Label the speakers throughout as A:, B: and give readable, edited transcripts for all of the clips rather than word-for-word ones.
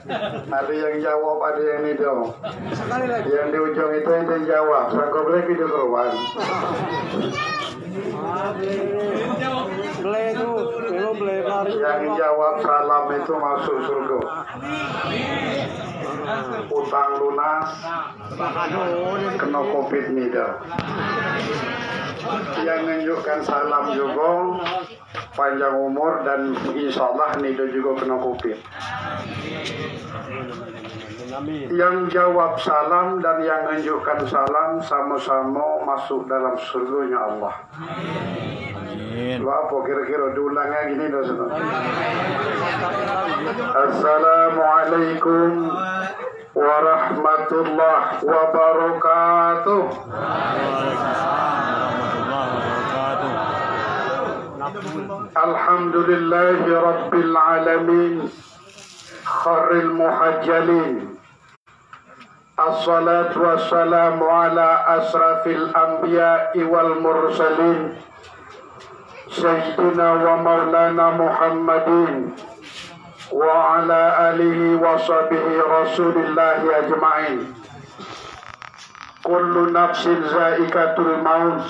A: Ada yang jawab, ada yang tidak. Yang di ujung itu yang jawab. Sanggup lagi di keruan. Yang jawab salam itu masuk surga. Utang lunas, kena covid tidak. Yang menunjukkan salam juga panjang umur dan insya Allah nido juga kena covid. Yang jawab salam dan yang menunjukkan salam sama-sama masuk dalam surganya Allah. Lo apa kira-kira diulangnya gini dosa. Assalamualaikum warahmatullahi wabarakatuh. Alhamdulillahi rabbil alamin. Khairil muhajjalin. Assalatu wassalamu ala asrafil anbiya'i wal mursalin. Sayyidina wa maulana Muhammadin wa ala alihi wa sahbihi rasulillahi ajma'in. Kullu nafsin zaikatul maut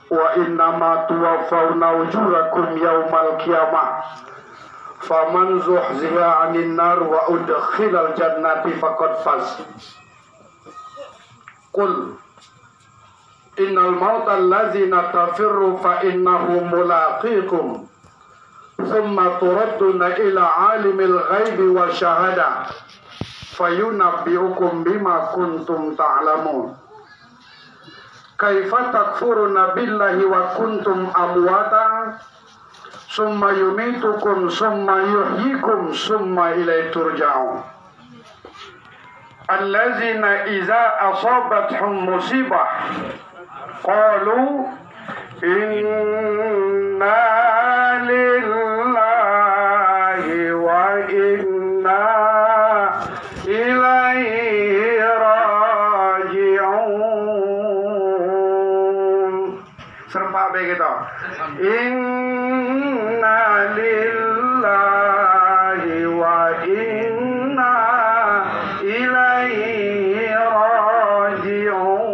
A: wa innama tuwaffawna ujurakum yawmal qiyamah. Faman zuhziha 'anil nar wa udkhilal jannati faqad faz. Qul innal mauta allazina tafirru fa innahu mulaqikum thumma turadduna ila 'alimil ghaibi wa syahada fayunabbi'ukum bima kuntum ta'lamun. Kaifa takfuruna billahi wa kuntum amwata summa yumitukum summa yuhyikum summa ilaihi turja'un. Allazina iza asabathum musibah qalu inna lillahi wa inna ilaihi raji'un. Serempak begitu. Inna lillahi wa inna ilaihi raji'un.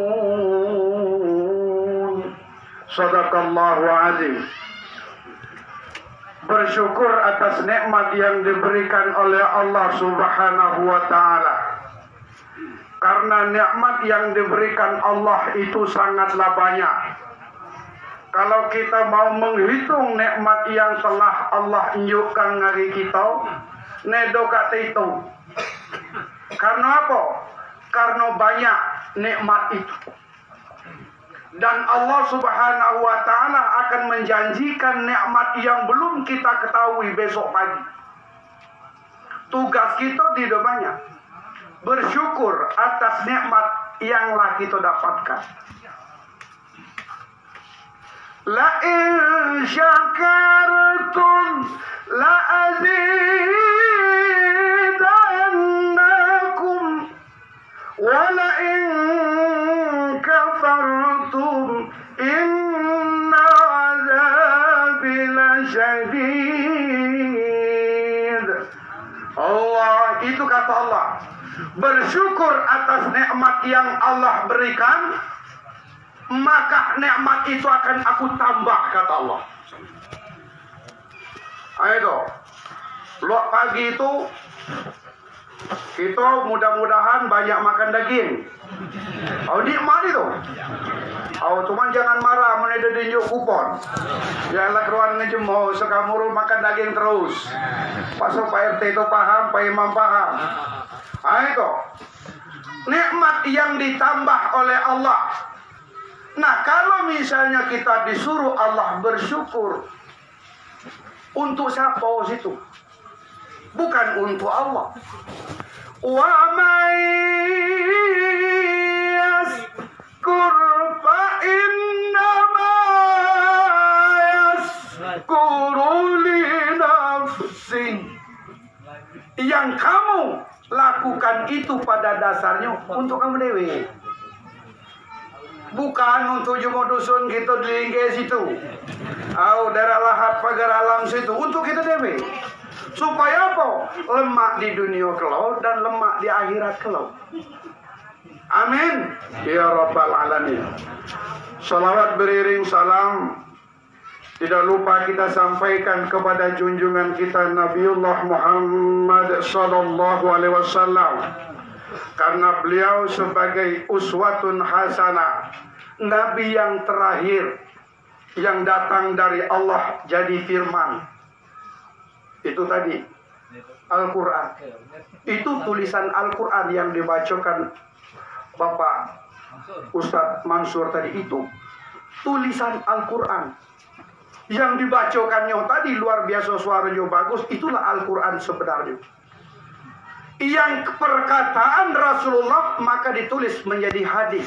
A: Sadaqallahu azim. Bersyukur atas nikmat yang diberikan oleh Allah Subhanahu wa ta'ala. Karena nikmat yang diberikan Allah itu sangatlah banyak. Kalau kita mau menghitung nikmat yang telah Allah tunjukkan ngari kita, nedo kata itu. Karena apa? Karena banyak nikmat itu. Dan Allah Subhanahu wa ta'ala akan menjanjikan nikmat yang belum kita ketahui besok pagi. Tugas kita tidak banyak. Bersyukur atas nikmat yang telah kita dapatkan. La in syakartum la azidannakum wa la in kafartum inna azabi lasyadid. Allah, itu kata Allah. Bersyukur atas nikmat yang Allah berikan, maka nikmat itu akan aku tambah, kata Allah. Ayo, lo pagi itu kita mudah-mudahan banyak makan daging. Oh, nikmat itu. Oh, cuman jangan marah meneda dinjuk kupon. Janganlah keruan ngejemau sekamurul makan daging terus. Pasal Pak RT itu paham, Pak Imam paham. Ayo, nikmat yang ditambah oleh Allah. Nah, kalau misalnya kita disuruh Allah bersyukur, untuk siapa situ? Bukan untuk Allah. Wa may yaskur fa innama yaskuru li nafsi. Yang kamu lakukan itu pada dasarnya untuk kamu dewe. Bukan untuk jumlah dusun kita di situ. Daerah lahat pagar alam situ. Untuk kita dewe. Supaya apa? Lemak di dunia kelau dan lemak di akhirat kelau. Amin. Ya Rabbal Alamin. Salawat beriring salam tidak lupa kita sampaikan kepada junjungan kita Nabiullah Muhammad sallallahu alaihi wasallam, karena beliau sebagai uswatun hasanah, nabi yang terakhir yang datang dari Allah jadi firman. Itu tadi Al-Quran. Itu tulisan Al-Quran yang dibacakan Bapak Ustadz Mansur tadi. Itu tulisan Al-Quran yang dibacakannya tadi luar biasa, suaranya bagus. Itulah Al-Quran sebenarnya. Yang perkataan Rasulullah maka ditulis menjadi hadis.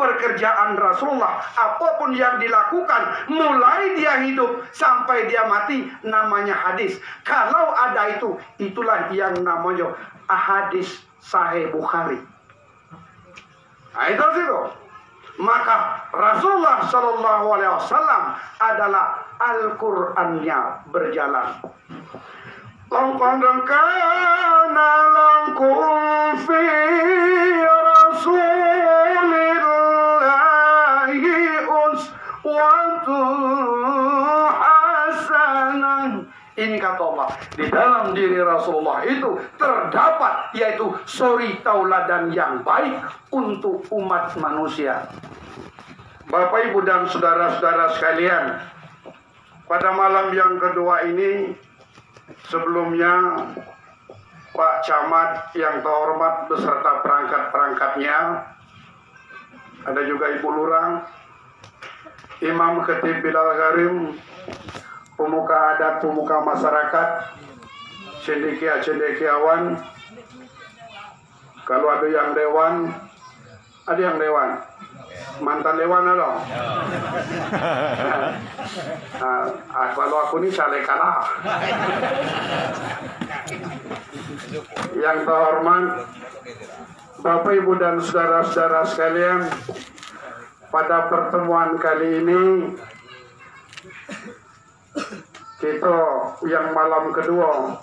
A: Pekerjaan Rasulullah, apapun yang dilakukan mulai dia hidup sampai dia mati, namanya hadis. Kalau ada itu, itulah yang namanya ahadis Sahih Bukhari. Nah, itu. Maka Rasulullah Shallallahu Alaihi Wasallam adalah Al-Qur'annya berjalan. Laqad kana lakum fi Rasulillahi uswatun hasanah. Ini kata Allah, di dalam diri Rasulullah itu terdapat yaitu suri tauladan yang baik untuk umat manusia. Bapak, Ibu, dan saudara-saudara sekalian, pada malam yang kedua ini, sebelumnya Pak Camat yang terhormat beserta perangkat-perangkatnya, ada juga Ibu Lurah, Imam Khatib Bilal Garim, pemuka adat, pemuka masyarakat, cendekia-cendekiawan, kalau ada yang dewan, mantan dewan ada. Kalau aku ini saleh kalah. Yang terhormat Bapak, Ibu, dan saudara-saudara sekalian, pada pertemuan kali ini kita yang malam kedua,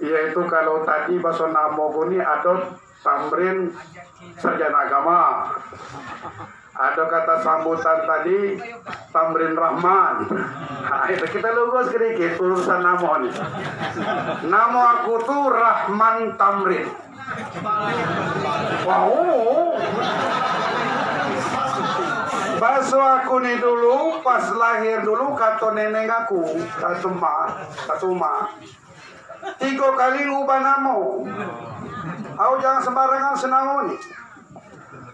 A: yaitu kalau tadi bahasa namo ini ada tamrin sarjana agama, ada kata sambutan tadi tamrin Rahman. Nah, itu kita lurus sedikit urusan namo nih. Namo aku tuh Rahman Tamrin. Wow. Baso aku nih dulu pas lahir dulu kata neneng aku, kata ma 3 kali ngubah namo. Aku jangan sembarangan senamo nih.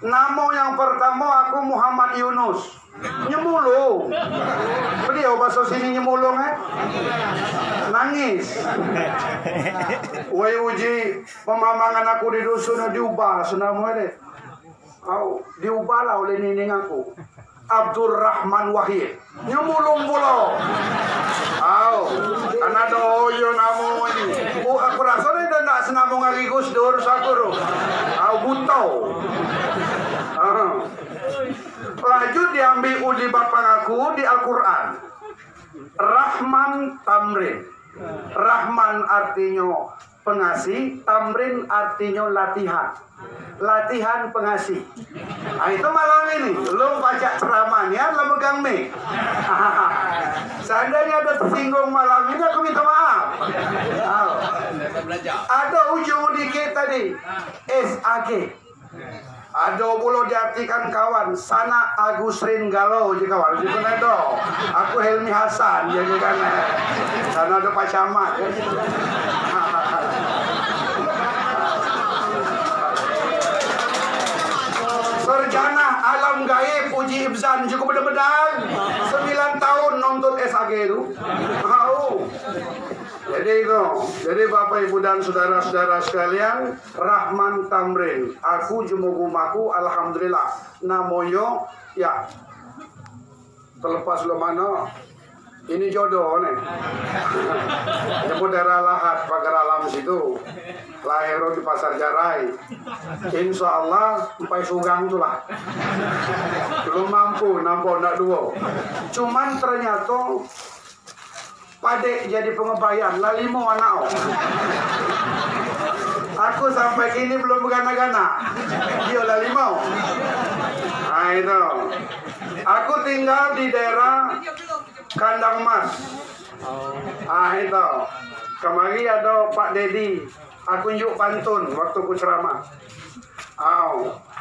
A: Namo yang pertama aku Muhammad Yunus. Nyemulung. Beliau bahasa sini nyemulung nangis. Woi uji pemamangan aku di dusun diubah senamo ini. Diubah lah oleh neneng aku. Abdurrahman Wahid nyemulung pulau. Karena doyo namo ini. Aku rasa ini dah nak senamung lagi Gus Dur sakuru. Buto. Lanjut diambil uli bapak aku di Al-Quran. Rahman Tamrin. Rahman artinya pengasih, Tamrin artinya latihan. Latihan pengasih. Nah, itu malam ini lu baca ceramahnya, lu megang mic. Seandainya ada tersinggung malam ini, aku minta maaf. Ada ujung dikit tadi SAG. Ada pula diartikan kawan Sana Agus Ringgalo jika kawan itu nedo. Aku Helmi Hasan jadi kan. Sana ada Pak Camat. Sarjana alam gaib Puji Ibzan cukup benar-benar 9 tahun nonton SAG itu. Jadi Bapak, Ibu, dan saudara-saudara sekalian, Rahman Tamrin, aku jemugumaku alhamdulillah namanya ya terlepas lo mana ini jodoh nih. Jemput daerah Lahat pagar alam situ, lahir di Pasar Jarai. Insya Allah sampai Sugang itulah. Belum mampu nampak nak dua. Cuman ternyata Padek jadi pengebayan, lah 5 anak. Aku sampai kini belum bergana-gana. Dia lah 5. Nah itu. Aku tinggal di daerah Kandang Mas. Ah itu. Kemari ada Pak Dedi. Aku unjuk pantun waktu ku ceramah.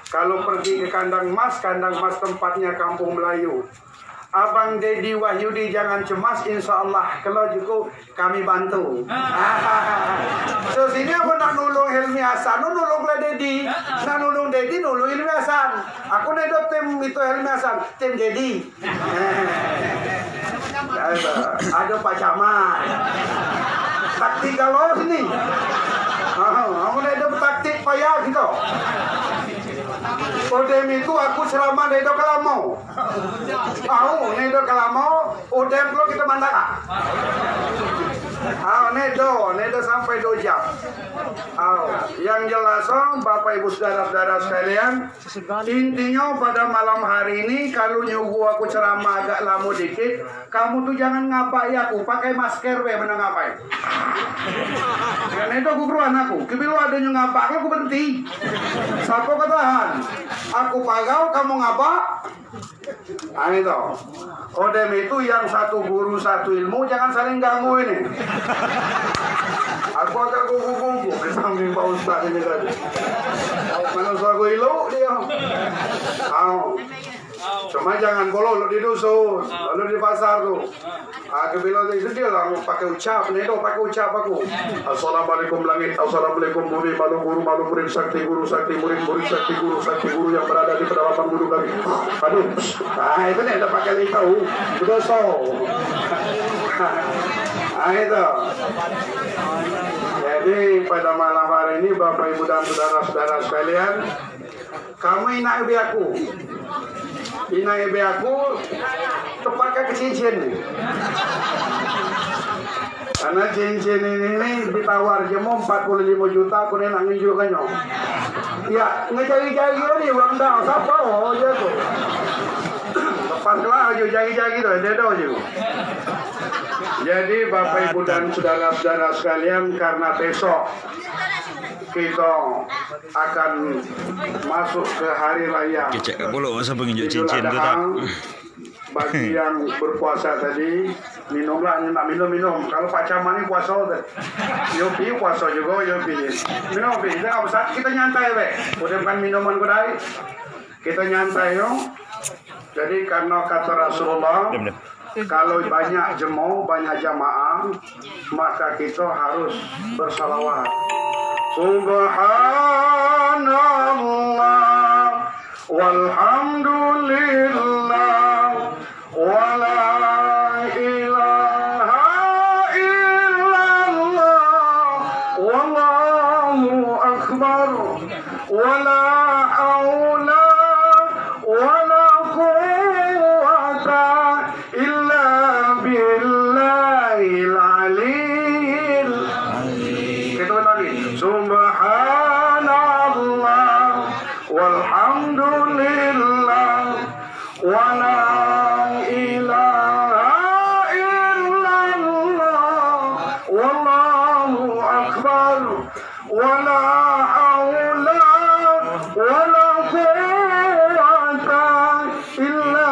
A: Kalau pergi ke Kandang Mas tempatnya kampung Melayu. Abang Dedi Wahyudi jangan cemas, insya Allah kalau juga kami bantu. So sini aku nak nulung Helmi Hasan, nulung lah Dedi. Nak nulung Dedi, nulung Helmi Hasan. Aku nedok tim itu Helmi Hasan, tim Dedi. Ada Pak Camat. Taktik kalau sini. Aku nedok taktik payah gitu. Odem itu aku selama nedo Kalamau. Nedo Kalamau, Odem kalau kita Mandara. Nedo sampai 2 jam. Yang jelas, Bapak Ibu saudara-saudara sekalian, intinya pada malam hari ini kalau nyuguh aku ceramah agak lama dikit, kamu tuh jangan ngapai aku, pakai masker mana ngapai. Nedo kuburuan aku, kebilo ada yang ngapak aku berhenti. Siapa katahan? Aku pagau, kamu ngapa? Nah itu. Odem itu yang satu guru satu ilmu, jangan saling ganggu ini. Aku agak kuku-kuku di samping Pak Ustaz ini tadi. Kalau aku ilu dia. Cuma jangan bolong di dusun, lalu di pasar tuh. Kebilo itu dia lah pakai ucap, nedo pakai ucap aku. Assalamualaikum langit, assalamualaikum bumi, malu murid sakti guru murid sakti guru yang berada di pedalaman gunung lagi. Aduh, itu nih ada pakai tahu, betul so. Itu. Jadi pada malam hari ini Bapak Ibu dan saudara-saudara sekalian, kamu inak ibu aku. Ina ibu aku terpakai ke cincin. Karena cincin ini ditawar jemu 45 juta, aku nih nangin juga nyok. Ya ngejagi-jagi ini uang dah, siapa aja tuh. Lepas kelah aja jagi-jagi tuh, dia tahu juga. Jadi Bapak Ibu dan saudara-saudara sekalian, karena besok kita akan masuk ke hari raya Idul Adha. Bagi yang berpuasa tadi, minumlah, nak minum. Kalau Pak Caman ini puasa, Yopi puasa juga, Yopi. Minum, kita nggak kita nyantai, udah bukan minuman kedai, kita nyantai yo. Jadi karena kata Rasulullah, kalau banyak jemaah, banyak jamaah, maka kita harus bersalawat. Subhanallah walhamdulillah wala ilaha illallah wallahu akbar wala haula wala quwwata illa billahil aliyil azim. Kita lagi. Subhanallah walhamdulillah wala ilaha illallah wallahu akbar wala haula wala quwwata illa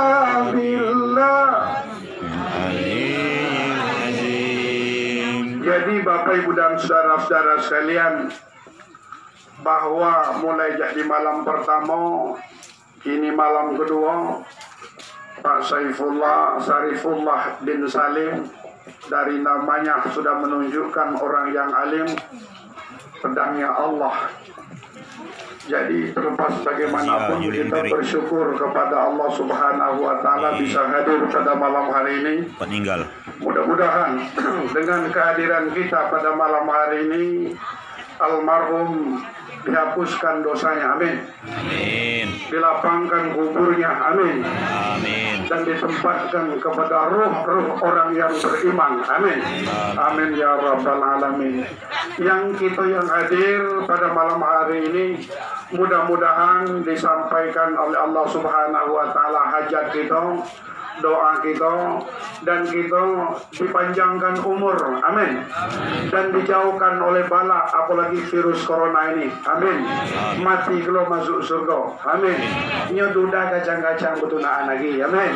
A: billah. Jadi Bapak Ibu dan saudara-saudara sekalian, bahwa mulai jadi malam pertama, kini malam kedua, Pak Saifullah Sarifullah bin Salim dari namanya sudah menunjukkan orang yang alim, pedangnya Allah. Jadi terlepas bagaimanapun kita bersyukur kepada Allah Subhanahu wa Ta'ala bisa hadir pada malam hari ini. Mudah-mudahan dengan kehadiran kita pada malam hari ini, almarhum dihapuskan dosanya, amin. Amin. Dilapangkan kuburnya, amin. Amin. Dan ditempatkan kepada ruh-ruh orang yang beriman, amin. Amin ya rabbal alamin. Yang kita yang hadir pada malam hari ini, mudah-mudahan disampaikan oleh Allah Subhanahu wa Ta'ala hajat kita, doa kita dan kita dipanjangkan umur, amin, dan dijauhkan oleh bala apalagi virus corona ini, amin. Mati kalau masuk surga, amin. Nyo duda kacang-kacang betunaan lagi, amin.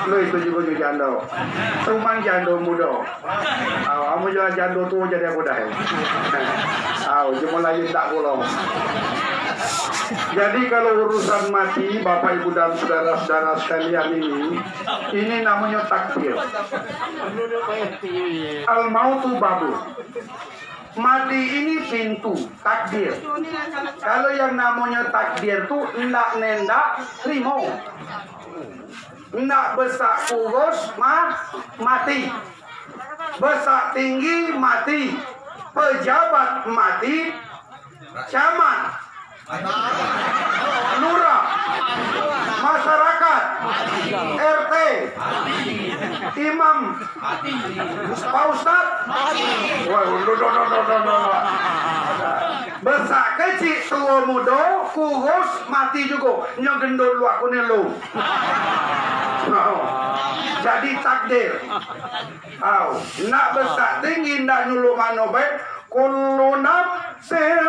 A: Lo itu juga jando, cuman jando muda. Kamu jangan jando tua jadi aku dah. Cuma lagi tak bolong. Jadi kalau urusan mati, Bapak Ibu dan saudara-saudara sekalian ini namanya takdir. Al-mautu babu. Mati ini pintu takdir. Kalau yang namanya takdir tuh ndak nendak rimo, ndak besar kurus mati, besar tinggi mati, pejabat mati, camat, lurah, masyarakat, RT, imam, Pak Ustad, besar kecil tua muda kurus mati juga nyogendol lu aku nelu. Jadi takdir. Nak besar tinggi nak nyulu mano baik kullu nafsin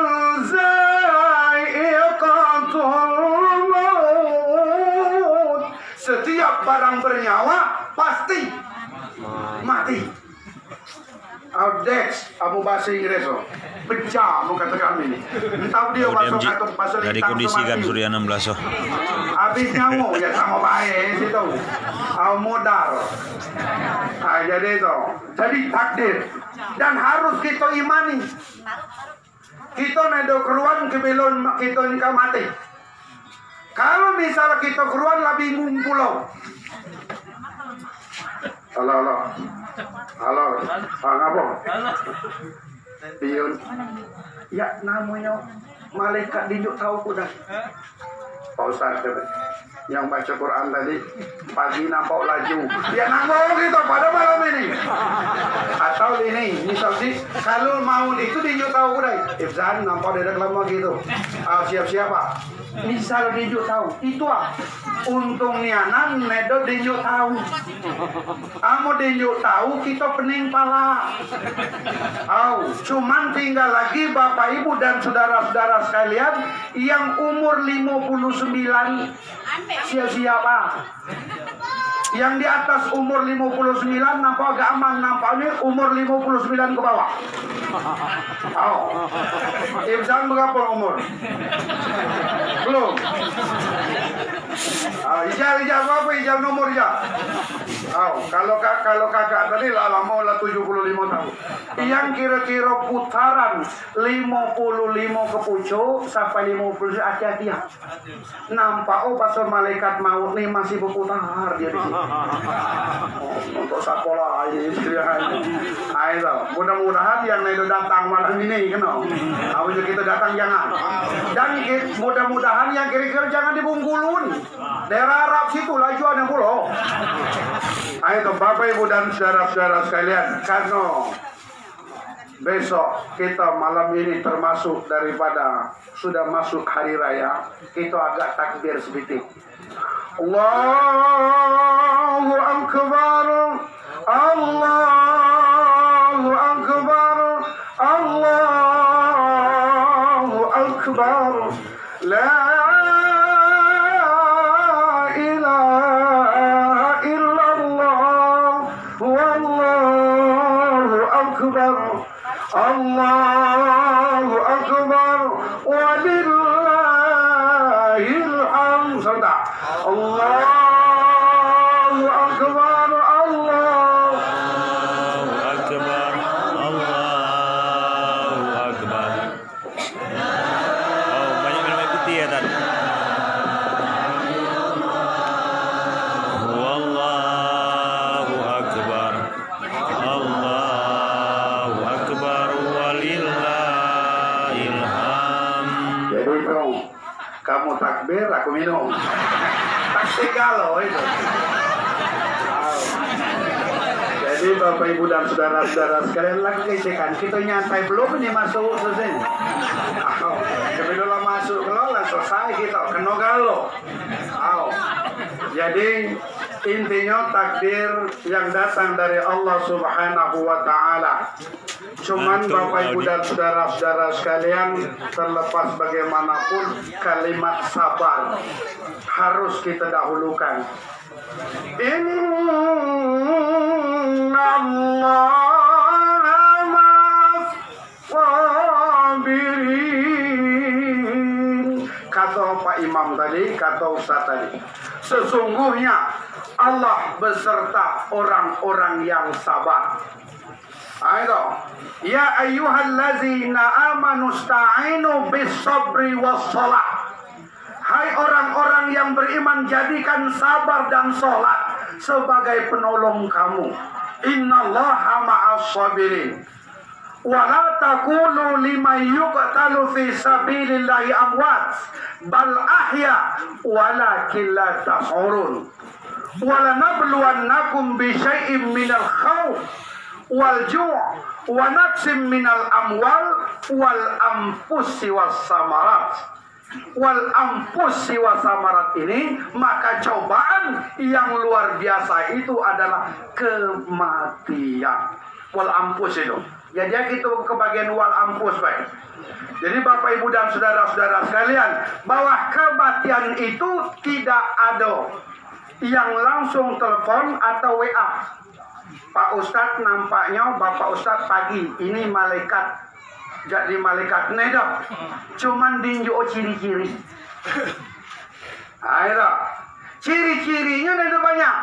A: za'iqatul maut. Setiap barang bernyawa pasti mati. Dex, kamu bahasa Inggris pecah muka kami ini. Entah dia masuk atau pasal
B: dari kondisikan Surya 16
A: habis nyamu ya sama baik situ. Modal. Jadi itu. Jadi takdir dan harus kita imani. Kita nedo keruan kebelon kita nikah mati. Kalau misalnya kita keruan lebih ngumpulau. Halo, ngapa? Pion. Ya namanya malaikat dijuk tahu kuda. Pak Ustaz yang baca Quran tadi pagi nampak laju. Ya nampak gitu pada malam ini. Atau ini misalnya kalau mau itu dijuk tahu kuda. Ifzan nampak dari lama gitu. Siap-siap Pak. Misal dijuk tahu itu untung nianan nedo dijuk tahu. Kamu dijuk tahu kita pening pala. Cuman tinggal lagi Bapak Ibu dan saudara-saudara sekalian yang umur 59 siapa? Yang di atas umur 59 nampak agak aman, nampaknya umur 59 ke bawah. Ibsan berapa umur? Belum. Ijal apa? Ijal nomor ya. Kalau kakak tadi lama lah 75 tahun. Yang kira-kira putaran 55 ke pucuk sampai 50 hati-hati ya. Nampak pasal malaikat maut nih masih berputar dia di sini. Untuk sekolah ini ayo mudah-mudahan yang itu datang malam ini kenal. Kalau kita datang jangan. Dan mudah-mudahan yang kira-kira jangan di Bungkulun. Daerah Arab situ lajuan yang pulau. Ayo Bapak Ibu dan saudara-saudara sekalian, karena besok kita malam ini termasuk daripada sudah masuk hari raya, kita agak takbir sedikit. Allahu Akbar, Allahu Akbar, Allahu Akbar, la ilaha illallah, wallahu akbar, Allahu akbar, walillahil hamd. Allahu akbar, Allahu
B: akbar, Allahu akbar. Banyak minum air putih ya tadi. Wallahu akbar, Allahu akbar, walillahil hamd.
A: Jadi dong, kamu takbir, aku minum. Takbir galau itu. Jadi Bapak Ibu dan saudara-saudara sekalian lagi kesekan kita nyantai belum ini masuk selesai. Kebetulan masuk kalau selesai kita kena galau. Jadi Intinya takdir yang datang dari Allah Subhanahu wa Ta'ala. Cuman Bapak Ibu dan saudara-saudara sekalian, terlepas bagaimanapun kalimat sabar harus kita dahulukan. Inna Allah ma'as sabirin. Kata Pak Imam tadi, kata Ustaz tadi, sesungguhnya Allah beserta orang-orang yang sabar. Ayo, ya ayyuhallazina amanu sta'inu bis sabri was shalah. Hai orang-orang yang beriman, jadikan sabar dan sholat sebagai penolong kamu. Innallaha ma'as sabirin. Wala taqulu liman yuqtalu fi sabilillahi amwat bal ahya walakin la tash'urun. Wala nabluwannakum bi syai'im minal khawf wal ju' wa naqsim minal amwal wal anfusi was samarat. Wal anfusi was samarat ini, maka cobaan yang luar biasa itu adalah kematian. Wal anfus itu. Jadi kita ke bagian wal anfus, baik. Jadi Bapak Ibu dan saudara-saudara sekalian, bahwa kematian itu tidak ada yang langsung telepon atau WA. Pak Ustadz nampaknya Bapak Ustadz pagi ini malaikat, jadi malaikat neda. Cuman dinjo ciri-ciri. Ayo, ciri-cirinya neda banyak.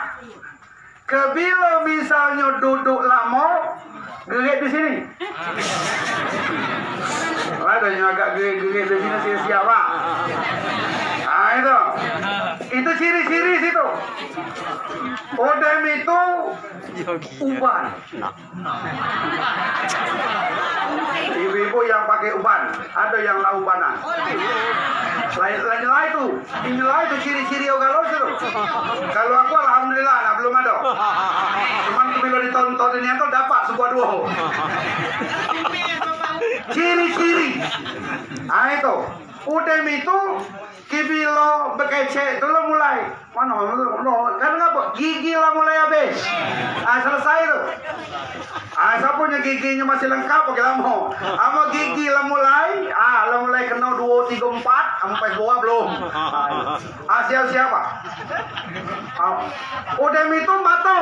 A: Kebila misalnya duduk lama, gerik di sini. Ada yang agak gerik di sini siapa? Itu ciri-ciri situ. Odem itu uban. Ibu-ibu yang pakai uban, ada yang laubanan. Lain-lain itu, inilah itu ciri-ciri kalau itu. Kalau aku alhamdulillah belum ada. Cuman bila ditonton ini itu dapat sebuah dua. Ciri-ciri. Nah itu, udem itu kibilo bekecek itu lo mulai mana lo kan ngapa gigi lah mulai habis. Selesai itu. Saya punya giginya masih lengkap oke lama. Ama gigi lah mulai kena 2, 3, 4 sampai bawah belum. Siapa? Udem itu mata.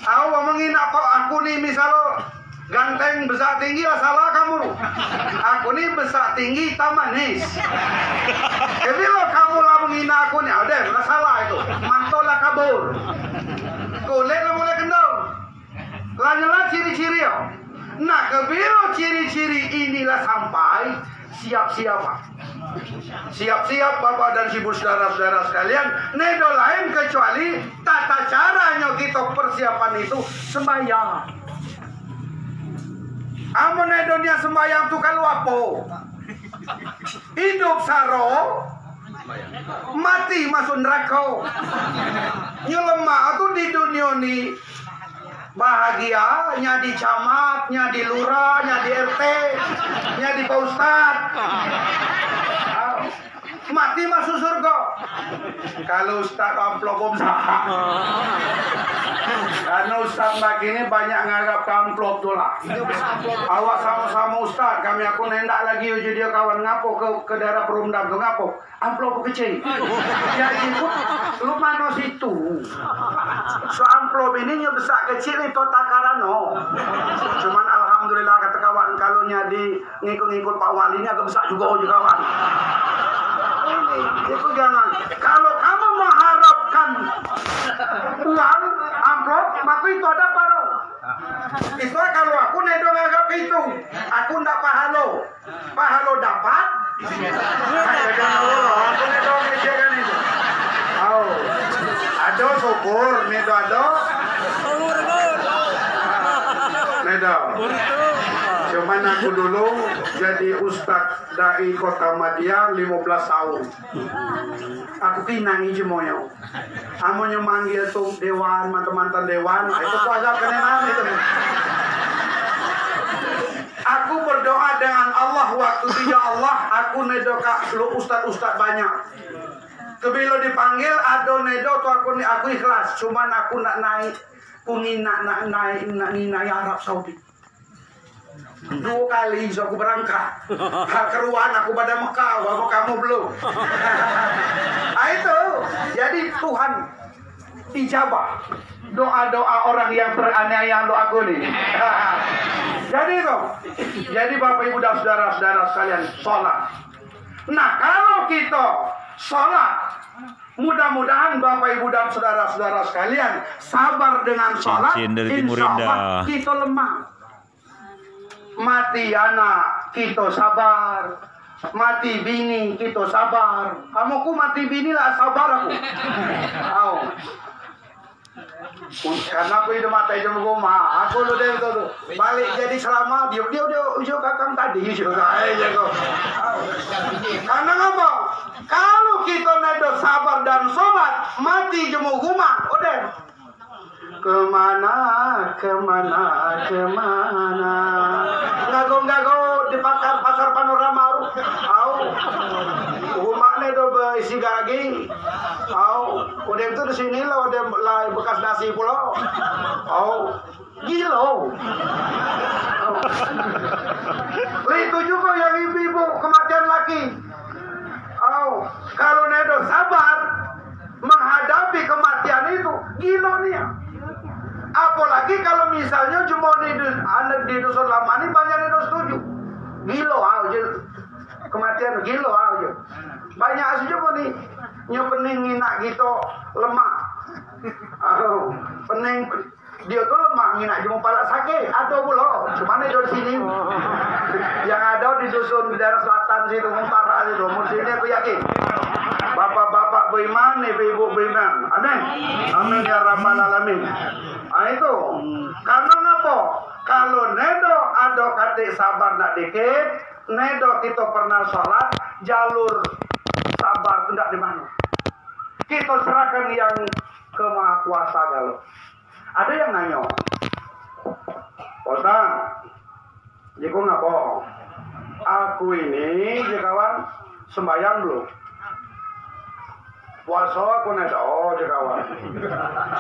A: Ngomongin apa aku nih misalnya ganteng besar tinggi lah salah kamu. Aku nih besar tinggi tak manis. Jadi lo kamu lah menghina aku nih, udah salah itu. Mantolah kabur. Kulit lah mulai kendor. Lanjutlah ciri-ciri yo. Nah kebiro ciri-ciri inilah sampai siap-siap. Siap-siap Bapak dan Ibu saudara-saudara sekalian. Nedo lain kecuali tata caranya kita persiapan itu sembahyang. Amun dunia sembahyang tu kalau apa? Hidup saro, mati masuk neraka. Nyelema tu di dunia ni bahagia, nya di camat, nya di lurah, nya di RT, nya di Pak Ustad. Mati masuk surga. Kalau Ustaz amplop sah. Karena Ustaz begini banyak nganggap amplop tu lah. Awak sama-sama Ustaz, kami aku nendak lagi uji dia kawan ngapo ke daerah Perumdam tu ngapo. Amplop kecil. Ya ikut lu mana situ. So amplop ini nya besar kecil itu takarano. Cuman alhamdulillah kata kawan kalau nya di ngikut-ngikut Pak Wali nya agak besar juga kawan. Itu jangan. Kalau kamu mengharapkan uang amplop, maka itu ada paro. Itu kalau aku nedo nganggap itu, aku ndak pahalo. Pahalo dapat. Aku nedo ngecekan itu. Ada syukur, nedo ada. Nedo. Cuman aku dulu jadi Ustadz Dai Kota Madia 15 tahun. Aku kinangi semuanya. Amunnya manggil tuh dewan, mantan-mantan dewan, itu kuasa kenenan itu. Aku berdoa dengan Allah waktu dia Allah, aku nedoka lu ustad-ustad banyak. Kebilo dipanggil ado nedo tuh aku ikhlas, cuman aku nak naik nak naik Arab Saudi. 2 kali so aku berangkat. Keruan aku pada Mekah, apa kamu belum? Itu. Jadi Tuhan ijabah doa-doa orang yang teraniaya doa aku nih. Jadi Bapak Ibu dan saudara-saudara sekalian sholat. Nah kalau kita sholat, mudah-mudahan Bapak Ibu dan saudara-saudara sekalian sabar dengan sholat. Insya Allah kita lemah. Mati anak kita sabar, mati bini kita sabar. Kamu ku mati bini lah sabar aku. Karena aku hidup mata jam rumah, aku lu deh tuh balik jadi selama dia ujo kakang tadi karena apa? Kalau kita nedo sabar dan sholat, mati jemu rumah, udah kemana ngago di pasar panorama rumah nedo berisi gagi. Udah itu di sini lah, udah bekas nasi pulau. Gila. Itu juga yang ibu-ibu kematian laki. Kalau nedo sabar menghadapi kematian itu, gila nih. Apalagi kalau misalnya cuma di dusun lama ini banyak nedo setuju. Gila aja. Kematian gila aja. Banyak aja nih. Pening nginak gitu lemah. Pening dia tuh lemah nginak cuma pala sakit. Ada pula, cuman di sini. Yang ada di dusun di daerah selatan situ, Muntara situ. Sini aku yakin. Bapak-bapak beriman, ibu-ibu beriman. Amin. Amin ya rabbal alamin. Itu. Karena apa? Kalau nedo ada katik sabar nak dikit, nedo kita pernah sholat jalur sabar itu tidak di mana. Kita serahkan yang ke Maha Kuasa kalau. Ada yang nanya, Ustaz, jika nggak bohong, aku ini kawan sembahyang belum. Puasa aku nedo, kawan.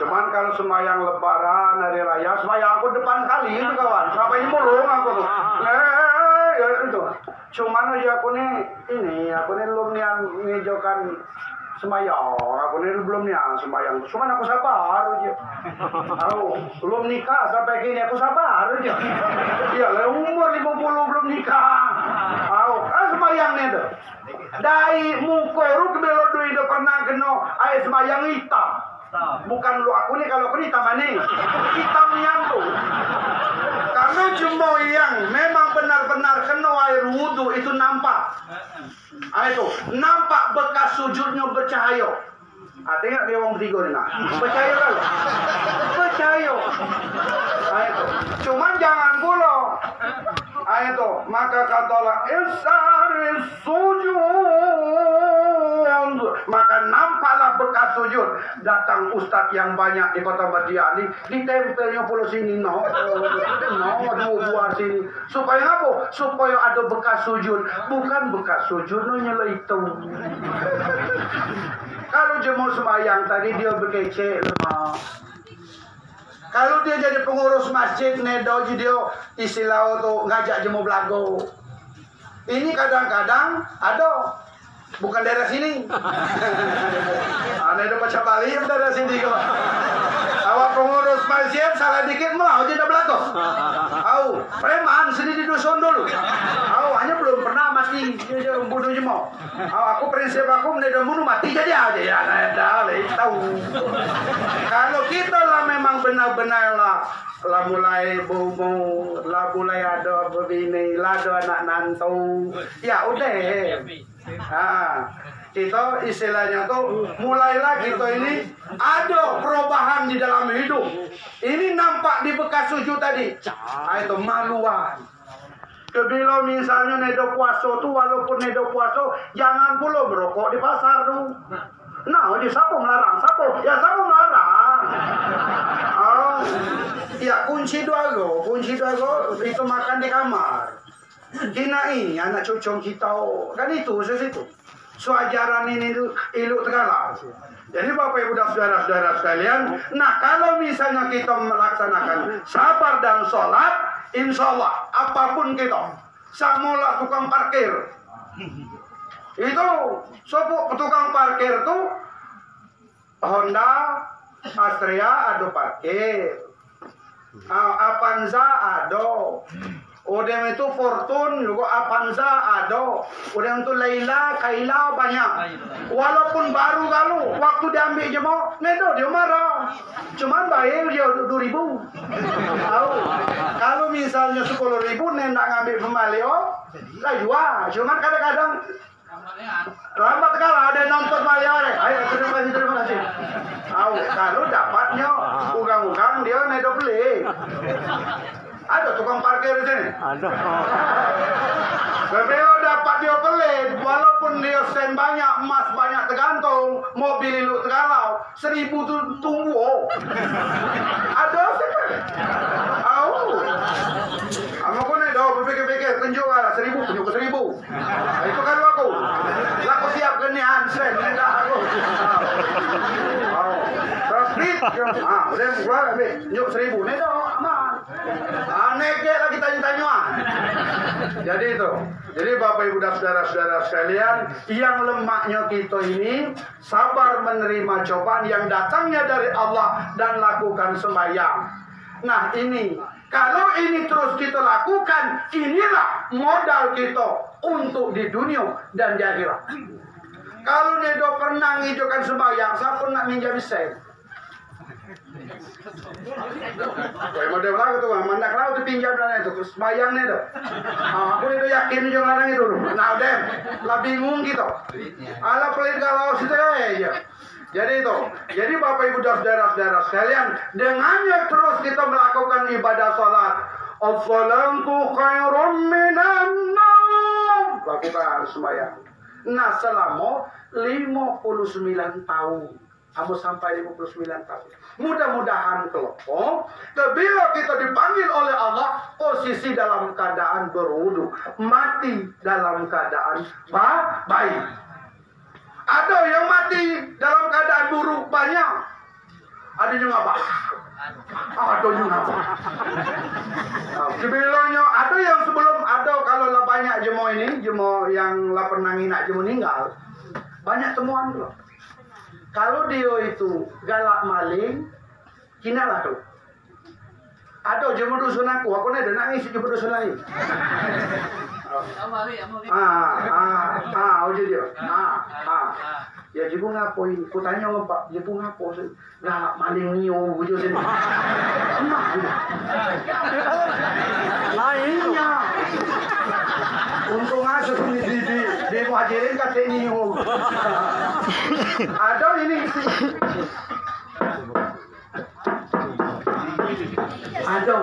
A: Cuman kalau sembahyang lebaran, hari raya, sembahyang aku depan kali itu kawan. Sampai mulung aku tuh. Ya itu. Cuman aja aku nih belum ngejokan sembahyang. Aku nih belum sembahyang. Cuman aku sabar aja. Belum nikah sampai kini aku sabar aja. Ya, umur 50 belum nikah. Sembahyang nih tuh. Dari mukoru ke belodo itu pernah kena air sembahyang hitam. Bukan lu aku nih, kalau aku nih hitam nih. Hitam nyantu. Karena cuma yang memang benar-benar kena air wudhu itu nampak. Itu nampak bekas sujudnya bercahaya. Tengok dia orang bertiga ni nak. Bercahaya kan? Bercahaya. Itu. Cuma jangan pula. Itu. Maka katalah isaris sujud. Maka nampaklah bekas sujud. Datang ustaz yang banyak di kota Badia ni, ditempelnya pula sini dua sini. Supaya apa? Supaya ada bekas sujud. Bukan bekas sujud nyala itu. Kalau jemaah sembahyang tadi dia berkecek lemah. Kalau dia jadi pengurus masjid nedo dia istilah tu ngajak jemaah belago. Ini kadang-kadang ada. Bukan daerah sini. Nedo Pacar Bali daerah sini kok. Awak pengurus masjid salah dikit mau jadi belago. Preman sini di dusun dulu. Hanya belum pernah mati bunuh jemaah. Aku prinsip aku nedo bunuh mati jadi aja ya. Tahu. Kalau kita lah memang benar-benar lah mulai bobo, lah mulai ada begini, lah ada anak nantu. Ya udah. Kita istilahnya tuh mulailah kita ini ada perubahan di dalam hidup. Ini nampak di bekas sujud tadi. Itu maluan. Kebilo misalnya nedo puasa tuh, walaupun nedo puasa jangan pula merokok di pasar tuh. Nah, siapa melarang? Ya siapa melarang? Ya kunci dua itu makan di kamar. Kina ini anak cucu kita kan itu sesitu. ajaran ini iluk Tegala. Jadi Bapak Ibu dan saudara-saudara sekalian, nah kalau misalnya kita melaksanakan sabar dan sholat, insya Allah apapun kita, samola tukang parkir, itu tukang parkir tuh Honda, Astrea ada parkir, Avanza ada. Udem itu Fortune, juga Avanza ada. Udem itu Laila, Kaila banyak. Walaupun baru kalau waktu diambil jemo, nedo dia marah. Cuman bayar dia 2.000. Tahu? Kalau misalnya 10.000 nendak ngambil pemalio, lah jual. Cuman kadang-kadang lambat kalau ada nonton malio, ayo terima kasih. Tahu? Kalau dapatnya ugang-ugang dia nedo beli. Ada tukang parkir di sini.
C: Ada.
A: Beliau dapat dia pelit, walaupun dia sen banyak, emas banyak tergantung, mobil iluk Tegalau, 1.000 tu tunggu. Ada sih. Tahu. Aku ni dah berfikir-fikir, tunjuk lah 1.000, tunjuk ke 1.000. Itu kan aku. Laku siap kenian sen, tidak aku. Terus udah gua ambil, tunjuk 1.000 ni dah aman. Nekek lagi tanya-tanya. Jadi itu. Jadi Bapak Ibu dan saudara-saudara sekalian, yang lemahnya kita ini sabar menerima cobaan yang datangnya dari Allah dan lakukan sembahyang. Nah ini, kalau ini terus kita lakukan, inilah modal kita untuk di dunia dan di akhirat. Kalau nedo pernah ngijukan sembahyang, siapa nak minjam sen? Kau model lah tu, mandak lah tu pinjam dan itu, sembahyang ni tu. Aku ni tu yakin je larang itu. Nah dem, lah bingung gitu. Alah pelit kalau situ aja. Jadi itu, jadi Bapak Ibu dan saudara-saudara sekalian, dengannya terus kita melakukan ibadah salat. As-salatu khairum minan naum. Lakukan sembahyang. Nah selama 59 tahun. Kamu sampai 59 tahun. Mudah-mudahan kelompok, bila kita dipanggil oleh Allah, posisi dalam keadaan berwudu, mati dalam keadaan baik. Ada yang mati dalam keadaan buruk banyak. Ada juga apa? Ada juga apa? Sebelumnya ada yang sebelum ada kalau lah banyak jemo ini, jemo yang lah pernah nginak jemo meninggal, banyak temuan loh. Kalau dia itu galak maling, kina lah tu. Ada jemu dusun aku ni ada nangis jemu dusun lain. Ojo dia. Ya jemu ngapain? Ku tanya apa? Jemu ngapo? Galak maling nio ojo sini. Lainnya. Untung aja di muhajirin kata nio. Ada ini. Ada.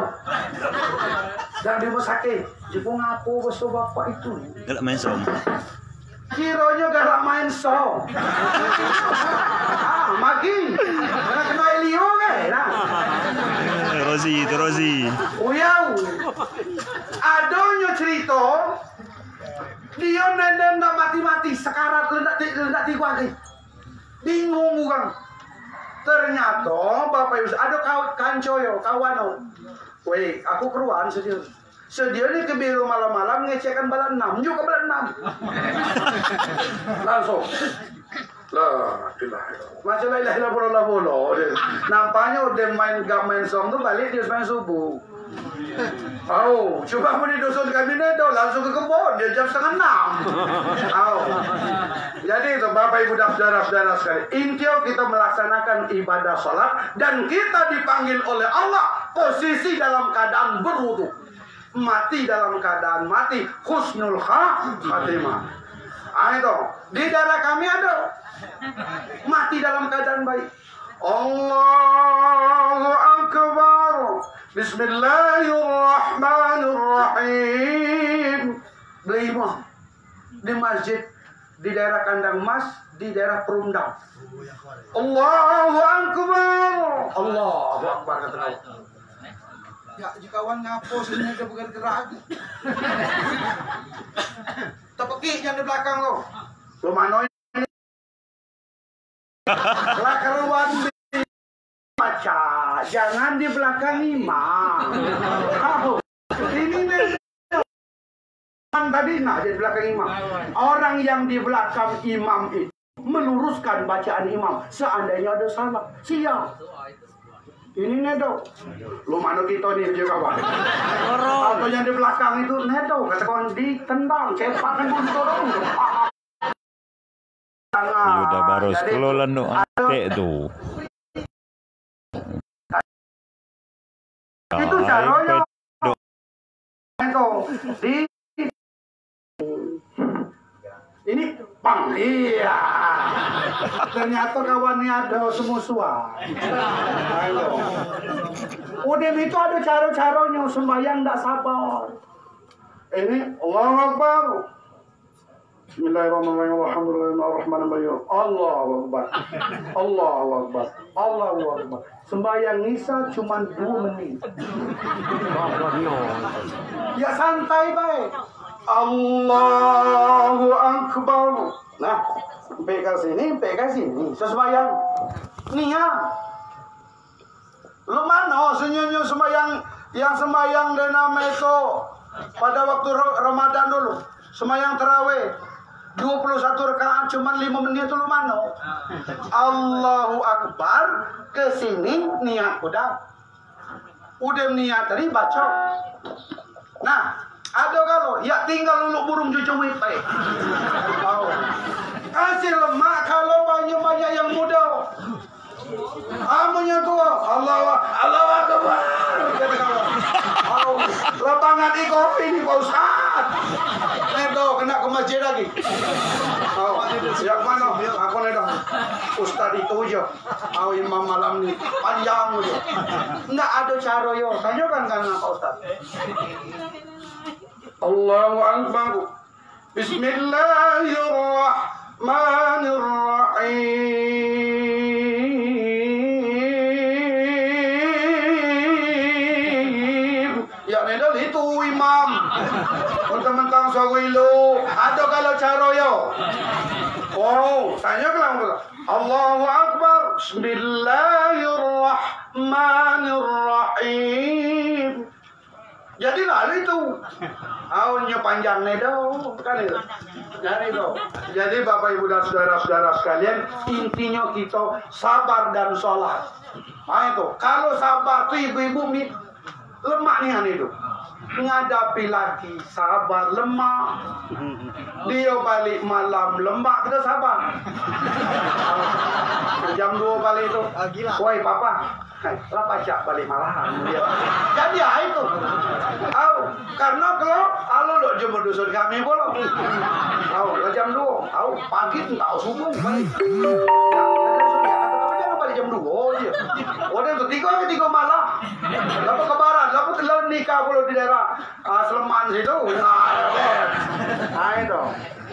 A: Dan di rumah sakit. Jepung ngapo beso bapak itu.
B: Galak main som.
A: Kiranya galak main som. Magi. Nak kena Elio ke?
B: Rozi, itu Rozi.
A: Uyau. Adanya cerita. Dia nendem nak mati-mati. Sekarat lendak tiga lagi. Bingung orang. Ternyata Bapak Ibu ada kancoyo, kawan. Weh, aku keruan sedia. Sedia ni ke biru malam-malam ngecekkan balan 6, juga balan 6. Langsung. Lah, macam la ilaha illallah. Nampaknya udah main song tu balik dia main subuh. Oh, coba mau di dusun kami ni tu langsung ke kebun dia jam 5:30. Oh. Jadi itu Bapak Ibu dan saudara-saudara sekalian, intinya kita melaksanakan ibadah salat dan kita dipanggil oleh Allah posisi dalam keadaan berwudu. Mati dalam keadaan mati, husnul khatimah. Itu di daerah kami ada mati dalam keadaan baik. Allahu Akbar. Bismillahirrahmanirrahim. Beli imam di masjid di daerah Kandang Mas, di daerah Perumdam. Allahu Akbar. Allahu Akbar kata Allah. Ya, kawan ngapo sini ada bergerak. Tepeki yang di belakang lo. Lo mana Lah keruan baca, jangan di belakang imam. Ini nih tadi nah di belakang imam. Orang yang di belakang imam itu meluruskan bacaan imam. Seandainya ada salah, siap. Ini nedo. Lu mana kita nih juga kawan. Atau yang di belakang itu nedo. Kata kawan ditendang, cepakan pun dorong.
B: Udah baru sekolah nu ate tuh.
A: Itu caranya. Itu di ini pang iya. Ternyata kawannya ada semusuhan. Ayo. Udah itu ada cara-caranya sembahyang tidak sabar. Ini Allahu Akbar. Bismillahirrahmanirrahim. Alhamdulillahirrahmanirrahim. Allahu Akbar. Allahu Akbar. Allahu Akbar. Sembahyang Nisa cuma 2 menit. Ya santai baik. Allahu Akbar. Nah, sampai ke sini, sesembahyang. Nih ya. Lu mana senyum sembahyang yang sembahyang dan nama itu pada waktu Ramadan dulu. Sembahyang tarawih 21 rakaat cuma 5 menit dulu mana? Allahu Akbar ke sini niat udah niat tadi baca. Nah, ada kalau ya tinggal luluk burung cucumit baik. Kasih lemak kalau banyak yang muda. Amunya tua. Allah Akbar. Lapangan di kopi ini Pak Ustaz. Nedo kena ke masjid lagi. Yang mana? Aku nedo. Ustaz itu aja. Imam malam ni panjang aja. Enggak ada cara yo. Tanyakan kan Pak Ustaz. Allahu Akbar. Bismillahirrahmanirrahim. Ya nedal itu imam. Mentang-mentang sawilu. Ada kalau cara yo. Oh, tanya kelang. Allahu Akbar. Bismillahirrahmanirrahim. Jadi lalu itu awalnya panjang nedo kan itu. Jadi Bapak Ibu dan saudara-saudara sekalian, intinya kita sabar dan sholat. Nah itu, kalau sabar tuh ibu-ibu lemak nih itu. Ngadapi lagi sabar lemah. Dia balik malam lemak kita sabar. Jam 2 balik itu. Woi papa. Lah pajak balik malam dia. Jadi ya itu. Karena kalau lo jemput dusun kami bolong. Jam 2. Pagi tahu subuh balik. Ya, balik jam 2 aja. Udah tiga malam. Lalu ke barat, lalu ke nikah kalau di daerah Sleman situ. Nah itu.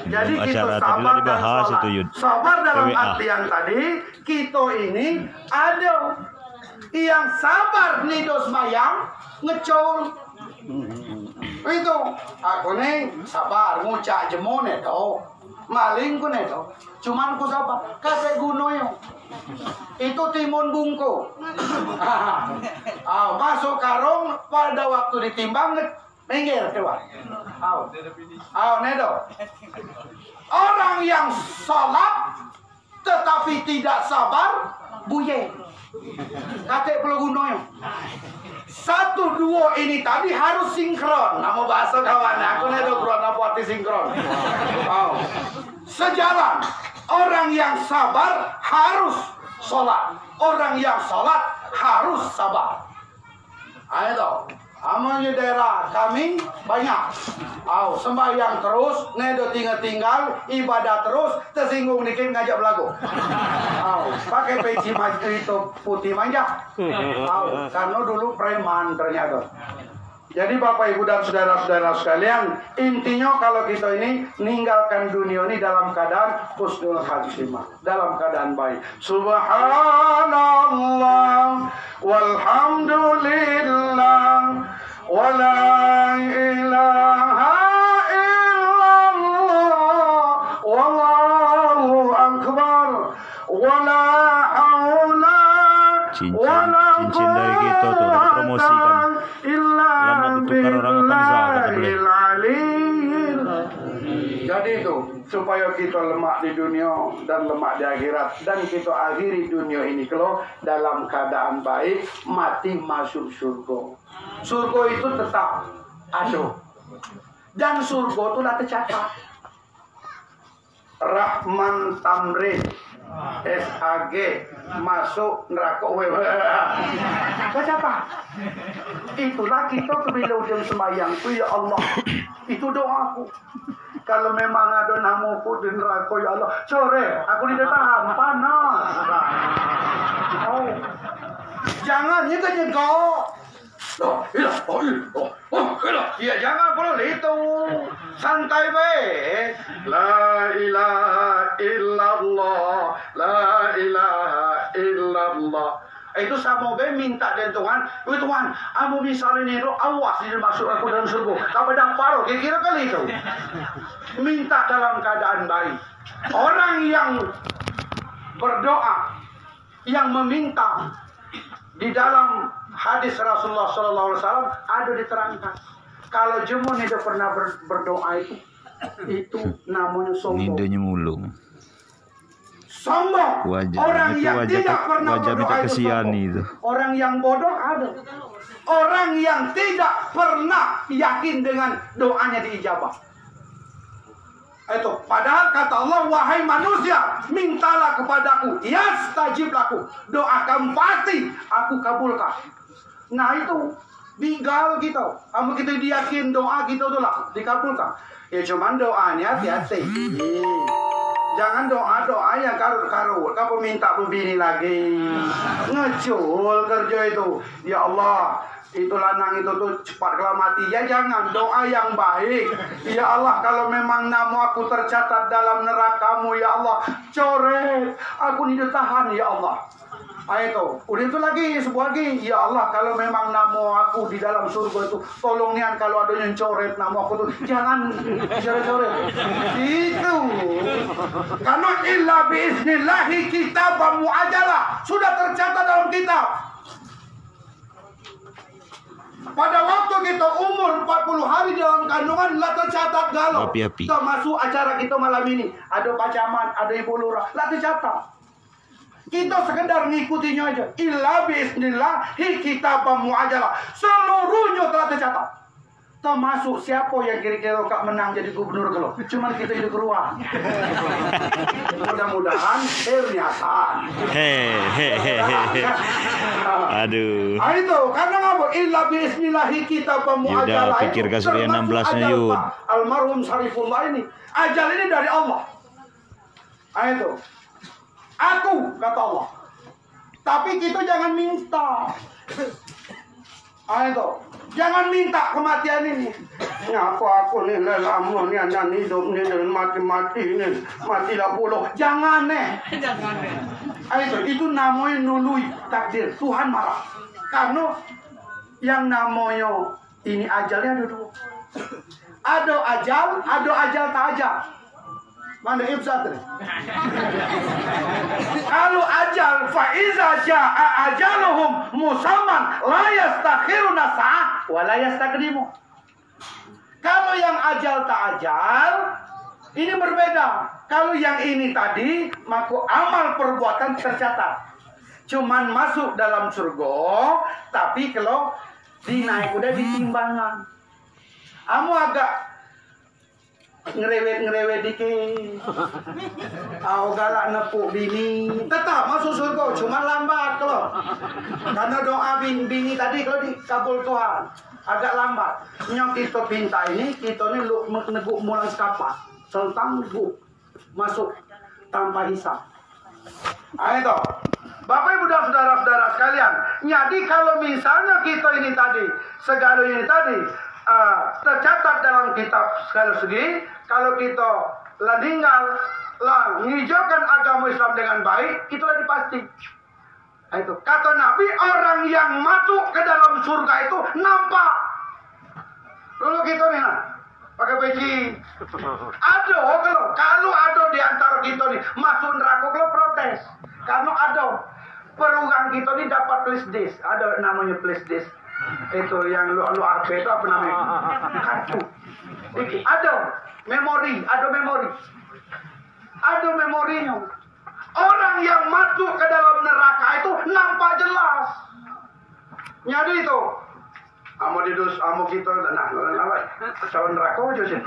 A: Jadi kita sabar dan sholat. Sabar dalam artian tadi kita ini ada yang sabar nidos mayang ngecol itu aku nih sabar ngucak jemon itu maling ku itu cuman ku sabar kate gunoyo itu timun bungku masuk karung pada waktu ditimbang minggir keluar nedo orang yang sholat tetapi tidak sabar buye kakek pelugunoyo. 1, 2 ini tadi harus sinkron. Nama bahasa kawan, aku nedo kuran apa arti sinkron. Sejalan. Orang yang sabar harus sholat. Orang yang sholat harus sabar. Ayo, amanya daerah kami banyak. Sembahyang terus, nedo tinggal, ibadah terus, tersinggung dikit ngajak belagu. Pakai peci maju itu putih manja. Karena dulu preman ternyata. Jadi Bapak Ibu dan saudara-saudara sekalian, intinya kalau kita ini meninggalkan dunia ini dalam keadaan husnul khatimah, dalam keadaan baik. Subhanallah walhamdulillah wala ilaha illallah wallahu akbar wala
B: itu tuh promosikan. Lama ditukar orang Panza kata beli.
A: Jadi itu supaya kita lemak di dunia dan lemak di akhirat, dan kita akhiri dunia ini kalau dalam keadaan baik, mati masuk surga. Surga itu tetap ada, dan surga itu lah tercatat. Rahman Tamrin SAG masuk neraka baca apa? Itulah kita bila ujung sembahyang itu, ya Allah, itu doaku. Kalau memang ada namaku di neraka, ya Allah, sore aku tidak tahan, panas. Oh. Jangan nyegok. Ya jangan boleh itu. Santai baik. La ilaha illallah, la ilaha illallah. Itu sama be minta dengan Tuhan. Tuhan, kamu misalnya ini awas dia masuk aku dalam surga. Kau pedang paruh, kira-kira kali itu. Minta dalam keadaan baik. Orang yang berdoa, yang meminta di dalam hadis Rasulullah SAW ada diterangkan. Kalau jemun itu pernah berdoa itu namanya sombong.
B: Nidanya mulung.
A: Sombong. Orang
B: itu
A: yang tidak pernah berdoa itu sombong.
B: Itu.
A: Orang yang bodoh ada. Orang yang tidak pernah yakin dengan doanya diijabah. Itu padahal kata Allah, wahai manusia, mintalah kepadaku, yastajib laku, doakan pasti aku kabulkan. Nah itu tinggal kita, kamu kita diyakin doa kita tu lah dikabulkan. Ya cuman doanya hati-hati. Jangan doa yang karut-karut. Kamu minta begini lagi, ngecul kerja itu. Ya Allah, itu lanang itu tuh cepat kalau mati. Ya jangan, doa yang baik. Ya Allah, kalau memang nama aku tercatat dalam nerakamu, ya Allah, coret aku tidak tahan, ya Allah. Itu udah itu lagi sebuah lagi, ya Allah, kalau memang nama aku di dalam surga itu, tolong nian kalau ada yang coret nama aku tuh, jangan coret-coret. Itu karena illa biiznillahi kitabam mu'ajalah, sudah tercatat dalam kitab. Pada waktu kita umur 40 hari dalam kandungan lah tercatat galau. Termasuk acara kita malam ini, ada pacaman, ada ibu lurah, lah tercatat. Kita sekedar ngikutinya aja. Illa biiznillah kitabam mu'ajalah. Seluruhnya telah tercatat. Termasuk siapa yang kira-kira kak menang jadi gubernur kalau. Cuman kita hidup keluar. Mudah-mudahan ternyata.
B: Aduh.
A: Itu karena apa? Illa biiznillah kitabam mu'ajalah.
B: Yaudah pikir kasih 16-nya Yud.
A: Almarhum Syarifullah ini. Ajal ini dari Allah. Itu. Aku, kata Allah. Tapi kita jangan minta. Itu. Jangan minta kematian ini. Ngapa aku nih lama nih anak hidup nih dan mati-mati nih. Matilah puluh. Jangan nih. Itu namanya nului takdir. Tuhan marah. Karena yang namanya ini ajalnya ada dua. Ada ajal tak ajal. Mana ibsat nih? Kalau ajal faiza jaa ajaluhum musamman la yastakhiruna sa'ah wa la yastaqdimu. Kalau yang ajal tak ajal ini berbeda. Kalau yang ini tadi maka amal perbuatan tercatat. Cuman masuk dalam surga, tapi kalau dinaik udah ditimbangan. Kamu agak ngerewet dikit. Galak nepuk bini, tetap masuk surga, cuma lambat kalau. Karena doa bini tadi kalau dikabul Tuhan agak lambat. Yang kita pinta ini, kita ini neguk mulang sekapat, seltang neguk masuk tanpa hisap. Itu Bapak Ibu dan saudara-saudara sekalian. Jadi kalau misalnya kita ini tadi, segala ini tadi tercatat dalam kitab segala segi, kalau kita lah tinggal lah menghijaukan agama Islam dengan baik, itulah dipasti. Itu kata Nabi, orang yang masuk ke dalam surga itu nampak. Dulu kita nih pakai peci. Ada kalau ada di antara kita nih masuk neraka, kalau protes karena ada Perurang kita ni dapat flash disk. Ada namanya flash disk. Itu yang lu HP itu apa namanya? Kartu. Ada memori. Ada memorinya. Orang yang masuk ke dalam neraka itu nampak jelas. Nyadu itu. Amo kita cawan neraka aja sih.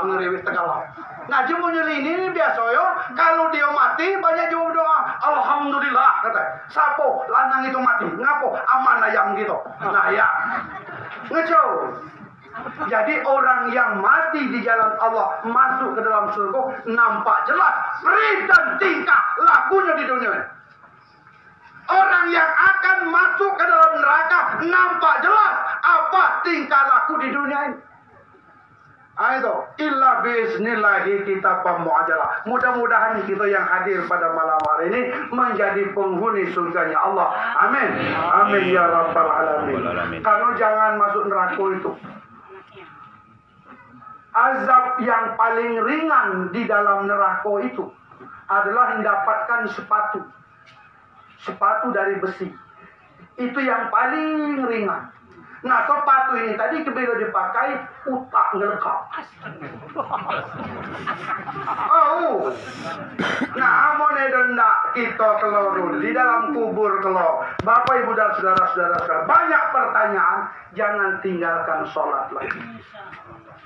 A: Ngeriwis tegalau. Nah, jemunya ini biasa yo. Kalau dia mati banyak jawab doa. Alhamdulillah kata. Sapo lanang itu mati. Ngapo aman ayam gitu. Nah ya. Ngecau. Jadi orang yang mati di jalan Allah masuk ke dalam surga nampak jelas ri dan tingkah lakunya di dunia. Orang yang akan masuk ke dalam neraka nampak jelas apa tingkah laku di dunia ini. Ayo, illa bismillahi kita pemuajalah. Mudah-mudahan kita yang hadir pada malam hari ini menjadi penghuni surganya Allah. Amin. Amin ya rabbal alamin. Karena jangan masuk neraka itu. Azab yang paling ringan di dalam neraka itu adalah mendapatkan sepatu dari besi. Itu yang paling ringan. Nah, sepatu ini tadi bila dipakai utak ngelekap. Oh. Nah, amone denda kita keloro di dalam kubur kalau Bapak Ibu dan saudara-saudara sekalian, banyak pertanyaan, jangan tinggalkan sholat lagi.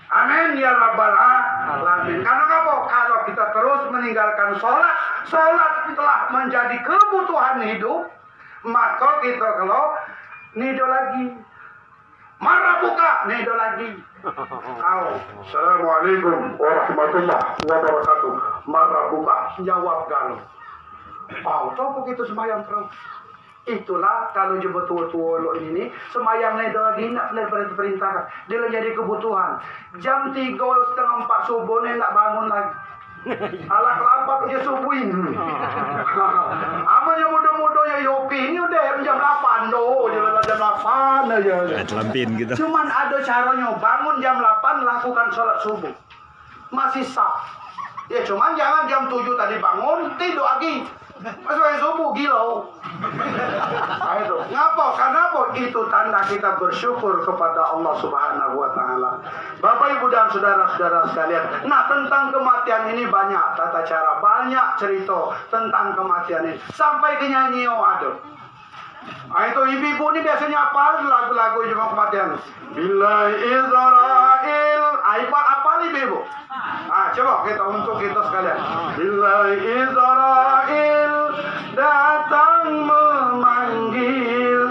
A: Amin ya rabbal alamin. Karena apa? Kalau kita terus meninggalkan sholat telah menjadi kebutuhan hidup, maka kita kalau nido lagi, marah buka nido lagi. Assalamualaikum warahmatullahi wabarakatuh. Marah buka jawab galau. Tahu begitu sembahyang terus. Itulah kalau je betul-betul ini semayang nedo lagi nak perintah dia jadi kebutuhan. Jam 3:30 4 subuh ni nak bangun lagi. Alah kelapa dia subuhin. Amanya muda-mudanya Yopi ini udah jam 8 doh, jam 8 aja.
B: Lampin gitu.
A: Cuman ada caranya, bangun jam 8 lakukan sholat subuh. Masih sah. Ya cuman jangan jam 7 tadi bangun tidur lagi. Masuk subuh gila. Ayo, ngapa? Karena apa? Itu tanda kita bersyukur kepada Allah Subhanahu wa taala. Bapak Ibu dan saudara-saudara sekalian, nah tentang kematian ini banyak tata cara, banyak cerita tentang kematian ini. Sampai ke nyanyi ada. Itu ibu-ibu ini biasanya apa lagu-lagu juga kematian. Bila Israel, apa ibu-ibu? Coba kita untuk kita sekalian. Bila Israel datang memanggil,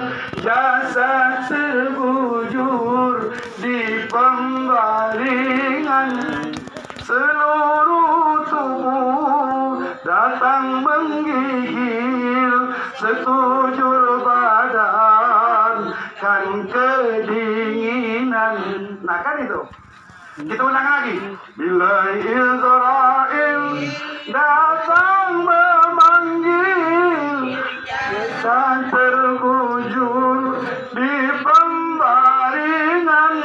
A: jasad terbujur di pembaringan, seluruh tubuh datang menggigil, setujur badan kan kedinginan. Nah kan itu. Kita ulang lagi. Bila Israel datang memanggil, dan terbujur di pembaringan,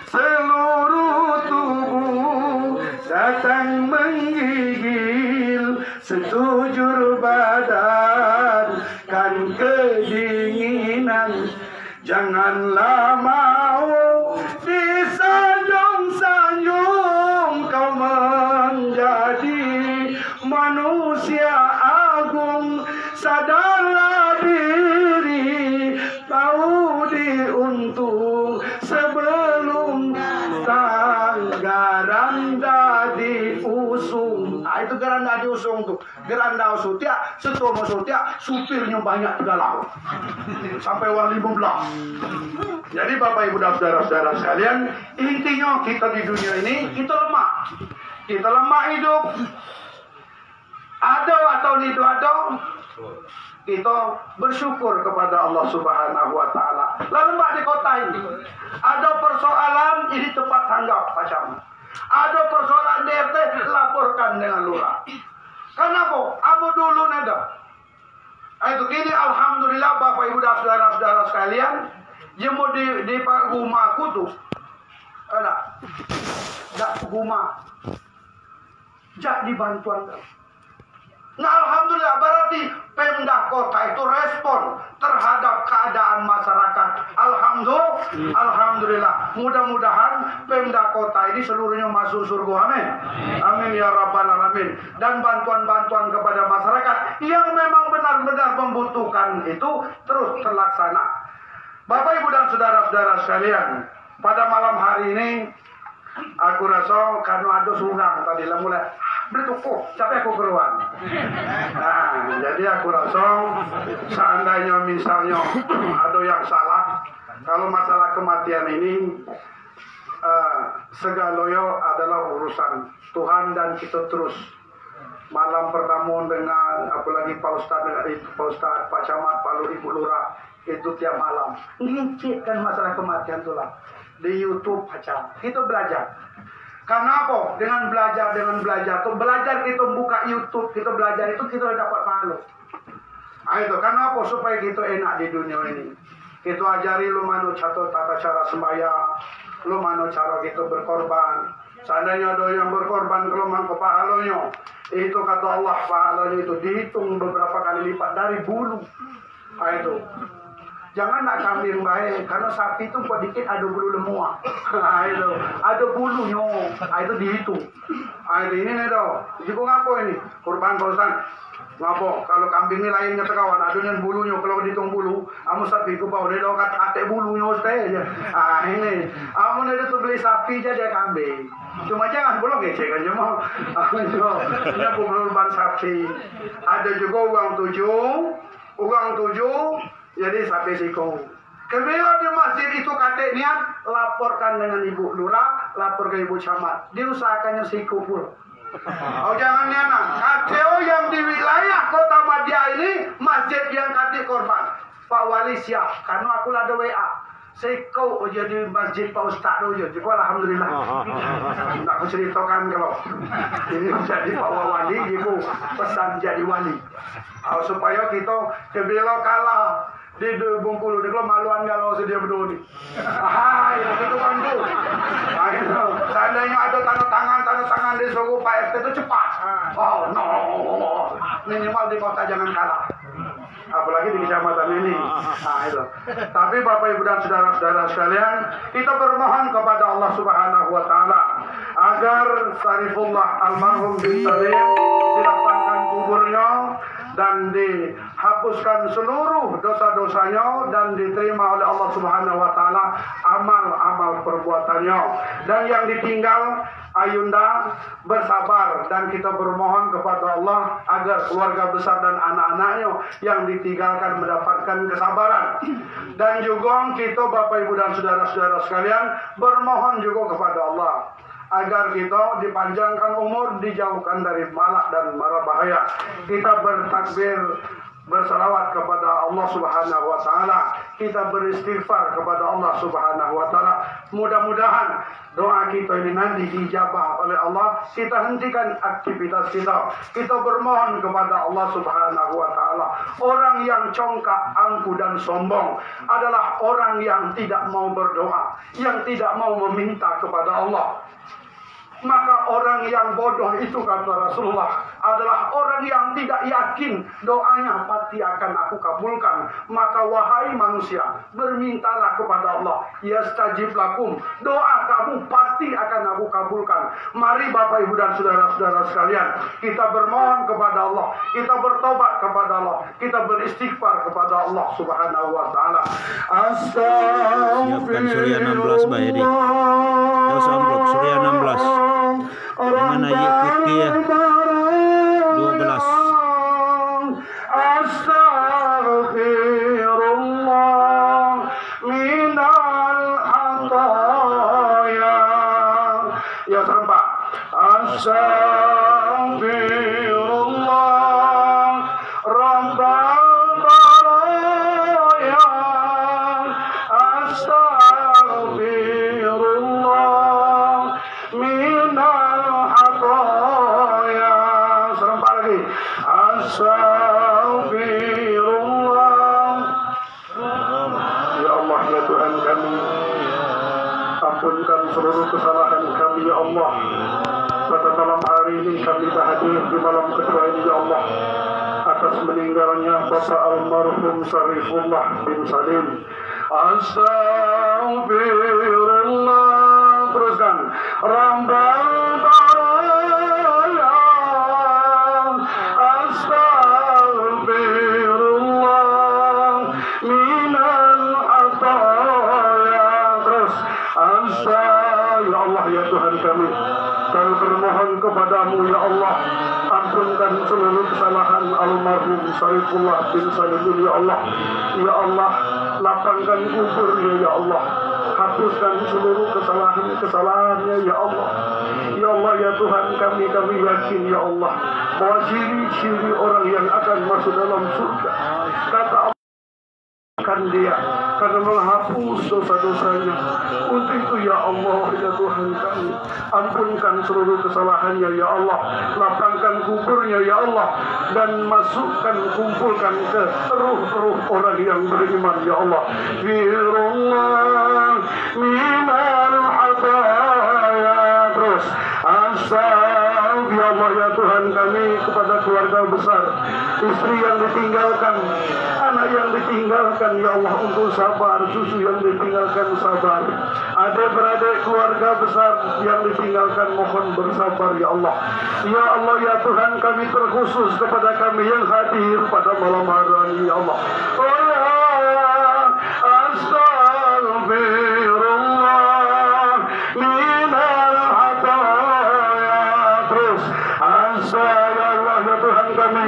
A: seluruh tubuh datang menggigil, setujur badan kan kedinginan. Janganlah mau disanjung-sanjung kau menjadi manusia agung. Sadarlah diri, tahu diuntung sebelum geranda diusung. Itu geranda diusung tuh. Geranda usung tiap, setua masuk tiap, supirnya banyak galau. Sampai uang 15. Jadi Bapak Ibu dan saudara-saudara sekalian, intinya kita di dunia ini kita lemah. Kita lemah hidup. Ada atau tidak ada, kita bersyukur kepada Allah Subhanahu wa taala. Lalu mbak di kota ini ada persoalan, ini cepat tanggap macam. Ada persoalan DRT, laporkan dengan lurah. Kenapa? Amo dulu nada. Itu kini alhamdulillah Bapak Ibu dan saudara-saudara sekalian, jemu di rumahku tuh ada rumah jak di bantuan. Nah, alhamdulillah berarti Pemda Kota itu respon terhadap keadaan masyarakat. Alhamdulillah. Mudah-mudahan Pemda Kota ini seluruhnya masuk surga. Amin. Amin ya rabbal alamin. Dan bantuan-bantuan kepada masyarakat yang memang benar-benar membutuhkan itu terus terlaksana. Bapak, Ibu dan saudara-saudara sekalian, pada malam hari ini aku rasa karena ada surang tadi lah mulai beli tuku, capek aku keruan. Nah, jadi aku rasa seandainya misalnya ada yang salah, kalau masalah kematian ini segalanya adalah urusan Tuhan dan kita terus malam pertama dengan apalagi Pak Ustadz dengan itu Pak Ustadz, Pak Camat, Pak Lurah, Ibu Lurah itu tiap malam ngincitkan masalah kematian itulah di YouTube aja kita belajar. Karena apa? Dengan belajar tuh belajar kita buka YouTube, kita belajar itu kita dapat pahala. Itu karena apa? Supaya kita enak di dunia ini. Kita ajari lu mana tata cara sembahyang, lu mana cara kita berkorban. Seandainya ada yang berkorban kalau mangko pahalanya, itu kata Allah pahalanya itu dihitung beberapa kali lipat dari bulu. Itu. Jangan nak kambing baik, karena sapi itu kok dikit ada bulu lemua. Itu ada bulunya, itu dihitung. Itu ini nih dong. Jadi ngapo ini? Kurban Pausan. Ngapo? Kalau kambing ini lainnya kawan, ada yang bulunya kalau dihitung bulu, kamu sapi itu bawa dia kat ate bulunya saja. Ini, kamu nih tuh beli sapi jadi kambing. Cuma jangan bolong ngecek aja mau. Ini kurban sapi. Ada juga uang tujuh. Jadi sampai siku. Kemudian di masjid itu katanya laporkan dengan Ibu Lurah, lapor ke Ibu Camat. Diusahakannya siku pula. Oh jangan nyana. KTO yang di wilayah Kota Madia ini masjid yang kati korban. Pak Wali siap. Karena aku ada WA. Siku jadi masjid Pak Ustadz aja. Jadi alhamdulillah. Nak aku ceritakan kalau ini jadi Pak Wali, Ibu pesan jadi wali. Supaya kita kebelo kalah. Di Bungkulu, di maluan kalau sedia berdua ni. Itu bantu. Seandainya ada tanda tangan di suku Pak RT itu cepat. Oh no, minimal di kota jangan kalah. Apalagi di kecamatan ini. Itu. Tapi Bapak Ibu dan saudara-saudara sekalian, kita bermohon kepada Allah Subhanahu Wa Taala agar Sarifullah almarhum bin Salim dilapangkan kuburnya dan dihapuskan seluruh dosa-dosanya dan diterima oleh Allah Subhanahu Wa Taala amal-amal perbuatannya. Dan yang ditinggal Ayunda bersabar dan kita bermohon kepada Allah agar keluarga besar dan anak-anaknya yang ditinggalkan mendapatkan kesabaran. Dan juga kita Bapak Ibu dan saudara-saudara sekalian bermohon juga kepada Allah agar kita dipanjangkan umur, dijauhkan dari malak dan mara bahaya. Kita bertakbir, bersalawat kepada Allah Subhanahu Wa Taala. Kita beristighfar kepada Allah Subhanahu Wa Taala. Mudah-mudahan doa kita ini nanti dijabah oleh Allah. Kita hentikan aktivitas kita. Kita bermohon kepada Allah Subhanahu Wa Taala. Orang yang congkak, angkuh dan sombong adalah orang yang tidak mau berdoa, yang tidak mau meminta kepada Allah. Maka orang yang bodoh itu kata Rasulullah adalah orang yang tidak yakin doanya pasti akan aku kabulkan. Maka wahai manusia, bermintalah kepada Allah. Yastajib lakum. Doa kamu pasti akan aku kabulkan. Mari Bapak Ibu dan saudara-saudara sekalian, kita bermohon kepada Allah, kita bertobat kepada Allah, kita beristighfar kepada Allah Subhanahu Wa Taala.
B: Siapkan Surya 16 Mbak Edi. Terus amplop Surya 16 dengan ayat fikih 12.
A: Astaghfirullah minal hataya. Ya serempak. Astaghfirullah rabbal baraya. Astaghfirullah minal hataya. Serempak lagi. Astaghfirullah. Ya Allah, ya Tuhan kami, ampunkan seluruh kesalahan kami ya Allah. Pada malam hari hari ini kami hadir di malam kedua ini ya Allah atas meninggalnya Bapak almarhum Syarifullah bin Salim. Astaghfirullah. Teruskan. Rambang tarayang. Astaghfirullah minal hataya. Terus. Ya Allah ya Tuhan kami, kami bermohon kepadamu ya Allah, ampunkan seluruh kesalahan almarhum Syarifullah bin Salim ya Allah. Ya Allah, lapangkan kuburnya ya Allah, hapuskan seluruh kesalahannya ya Allah. Ya Allah ya Tuhan kami yakin ya Allah bahwa ciri-ciri orang yang akan masuk dalam surga, kata Allah, kan dia karena menghapus dosa-dosanya. Untuk itu ya Allah ya Tuhan kami, ampunkan seluruh kesalahannya ya Allah, lapangkan kuburnya ya Allah, dan kumpulkan ke ruh-ruh orang yang beriman ya Allah. Firullah minal hataya. Terus ya Allah ya Tuhan kami, kepada keluarga besar, istri yang ditinggalkan, anak yang ditinggalkan ya Allah, untuk sabar, cucu yang ditinggalkan sabar, adik-beradik keluarga besar yang ditinggalkan mohon bersabar ya Allah. Ya Allah ya Tuhan kami, terkhusus kepada kami yang hadir pada malam hari ini ya Allah. Oh ya astagfirullah minal hataya. Terus ya Allah ya Tuhan kami,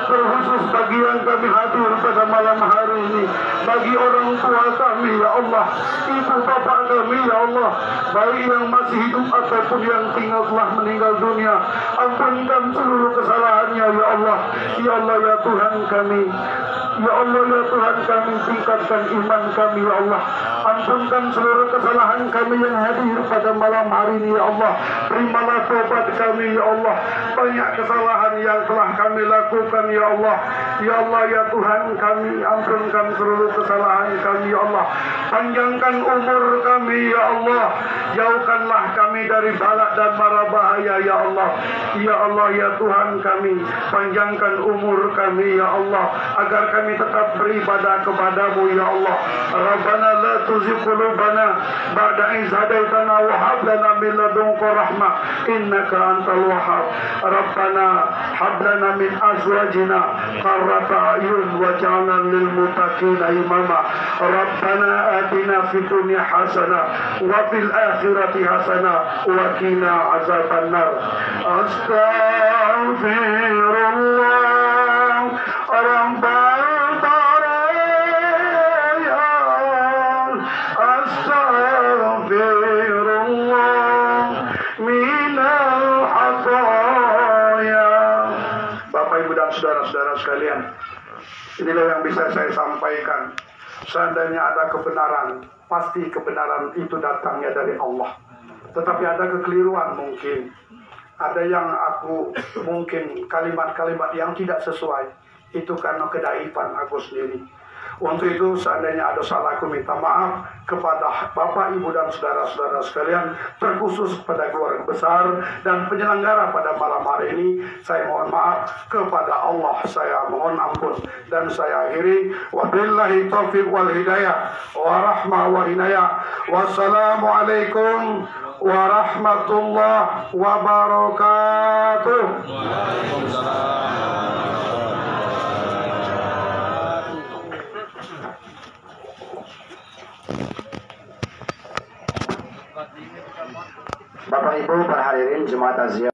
A: terkhusus bagi yang kami hadir pada malam hari ini, bagi orang tua kami ya Allah, ibu bapak kami ya Allah, baik yang masih hidup ataupun yang telah meninggal dunia, ampunkan seluruh kesalahannya ya Allah. Ya Allah ya Tuhan kami, ya Allah ya Tuhan kami, tingkatkan iman kami ya Allah, ampunkan seluruh kesalahan kami yang hadir pada malam hari ini ya Allah. Terimalah tobat kami ya Allah, banyak kesalahan yang telah kami lakukan ya Allah. Ya Allah ya Tuhan kami, ampunkan seluruh kesalahan kami ya Allah, panjangkan umur kami ya Allah, jauhkanlah kami dari balak dan mara bahaya ya Allah. Ya Allah ya Tuhan kami, panjangkan umur kami ya Allah, agar kami tetap beribadah kepadamu ya Allah. Rabbana la tuzigh qulubana ba'da idh hadaitana wa hab lana min ladunka rahmah innaka antal wahhab. Rabbana hab lana min azwajina qurrata a'yun waj'alna lil muttaqina imama. Rabbana atina fid dunya hasanah wa fil akhirati hasanah wa qina azabannar. Astaghfirullah rabbal tarayang. Astaghfirullah minal hataya. Bapak Ibu dan saudara-saudara sekalian, inilah yang bisa saya sampaikan. Seandainya ada kebenaran, pasti kebenaran itu datangnya dari Allah. Tetapi ada kekeliruan mungkin, ada yang mungkin kalimat-kalimat yang tidak sesuai, itu karena kedaifan aku sendiri. Untuk itu seandainya ada salah, aku minta maaf kepada Bapak, Ibu dan saudara-saudara sekalian, terkhusus kepada keluarga besar dan penyelenggara pada malam hari ini. Saya mohon maaf kepada Allah, saya mohon ampun, dan saya akhiri wabillahi taufiq wal hidayah wa rahmah wa hinayah. Wassalamualaikum warahmatullahi wabarakatuh. Bapak Ibu para hadirin jemaat takziah